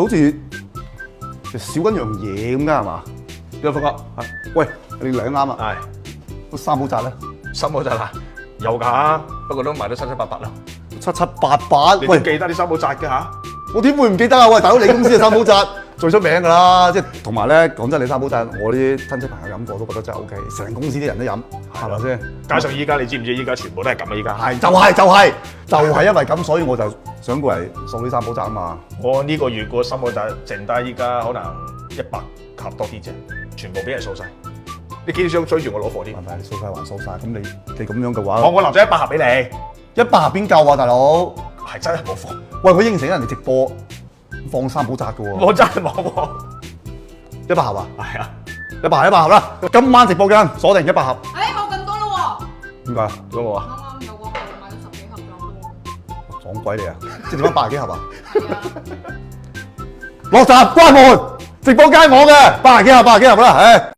好似少緊樣嘢咁㗎係嘛？有冇發覺？喂，你兩啱啊！係個三寶扎咧，三寶扎啊，有㗎，不過都賣到七七八八啦。七七八八。你都記得啲三寶扎嘅嚇？我點會唔記得啊？喂，大佬，你公司嘅三寶扎最出名㗎啦，即係同埋咧講真，你三寶扎我啲親戚朋友飲過都覺得真係 OK，成公司啲人都飲，係咪先？加上依家你知唔知？依家全部都係咁啊！依家係就係因為咁，所以我就想過嚟送啲三寶扎啊嘛。我呢個月個三寶扎剩低依家可能100盒多啲啫，全部俾人掃晒。你幾想追住我攞貨添？係咪？你掃晒還掃晒，咁你咁樣嘅話，我留咗100盒俾你，100盒邊夠啊，大佬？係真係冇貨。喂，我應承人哋直播放三寶扎嘅喎。我真係冇喎。 100盒啊？係啊100盒啦！今晚直播間鎖定100盒。冇咁多咯點解？有冇啊？啱啱有個客買咗10幾盒咗喎。撞鬼你啊！即係點解80幾盒啊？係啊。落閘關門，直播間我嘅80幾盒啦，唉。